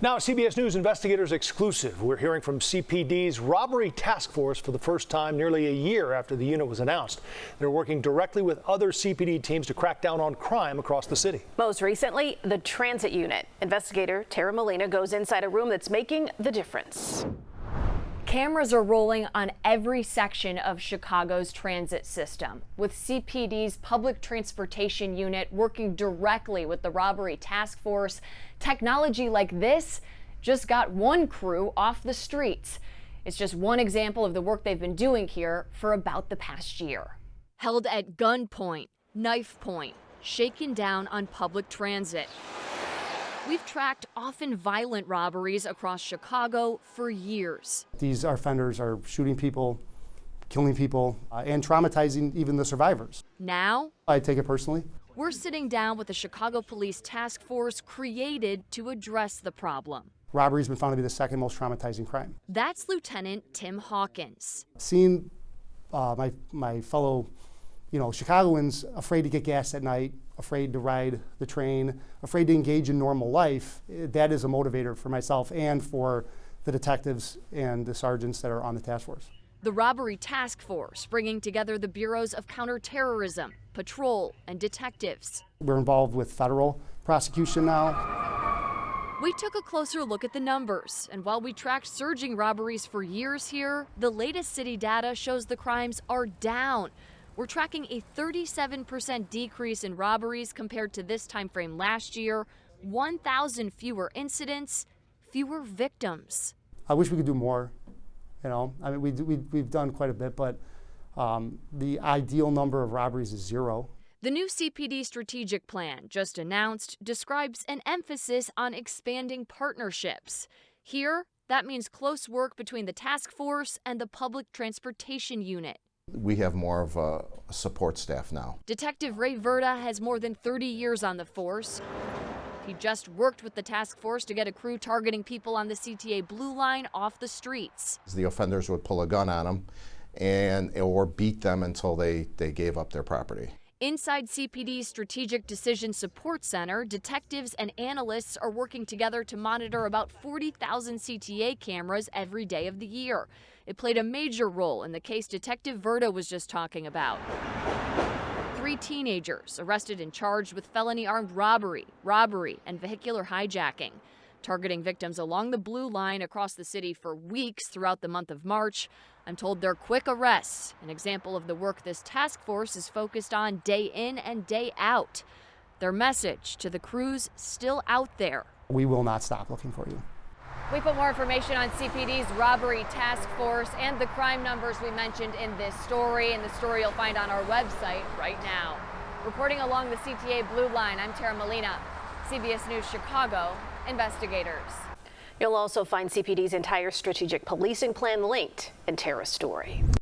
Now, CBS News investigators exclusive. We're hearing from CPD's Robbery Task Force for the first time nearly a year after the unit was announced. They're working directly with other CPD teams to crack down on crime across the city. Most recently, the transit unit. Investigator Molina goes inside a room that's making the difference. Cameras are rolling on every section of Chicago's transit system, with CPD's public transportation unit working directly with the Robbery Task Force. Technology like this just got one crew off the streets. It's just one example of the work they've been doing here for about the past year. Held at gunpoint, knife point, shaken down on public transit. We've tracked often violent robberies across Chicago for years. These offenders are shooting people, killing people, and traumatizing even the survivors. Now, I take it personally. We're sitting down with the Chicago Police Task Force created to address the problem. Robbery has been found to be the second most traumatizing crime. That's Lieutenant Tim Hawkins. Seeing my fellow Chicagoans afraid to get gas at night, afraid to ride the train, afraid to engage in normal life, that is a motivator for myself and for the detectives and the sergeants that are on the task force. The Robbery Task Force bringing together the bureaus of counterterrorism, patrol, and detectives. We're involved with federal prosecution now. We took a closer look at the numbers, and while we tracked surging robberies for years here, the latest city data shows the crimes are down. We're tracking a 37% decrease in robberies compared to this time frame last year, 1,000 fewer incidents, fewer victims. I wish we could do more. We've done quite a bit, but the ideal number of robberies is 0. The new CPD strategic plan, just announced, describes an emphasis on expanding partnerships. Here, that means close work between the task force and the public transportation unit. We have more of a support staff now. Detective Ray Verda has more than 30 years on the force. He just worked with the task force to get a crew targeting people on the CTA Blue Line off the streets. The offenders would pull a gun on them or beat them until they gave up their property. Inside CPD's Strategic Decision Support Center, detectives and analysts are working together to monitor about 40,000 CTA cameras every day of the year. It played a major role in the case Detective Verda was just talking about. 3 teenagers arrested and charged with felony armed robbery, and vehicular hijacking, targeting victims along the Blue Line across the city for weeks throughout the month of March. I'm told they're quick arrests, an example of the work this task force is focused on day in and day out. Their message to the crews still out there: we will not stop looking for you. We put more information on CPD's Robbery Task Force and the crime numbers we mentioned in this story, and the story you'll find on our website right now. Reporting along the CTA Blue Line, I'm Molina, CBS News Chicago investigators. You'll also find CPD's entire strategic policing plan linked in Tara's story.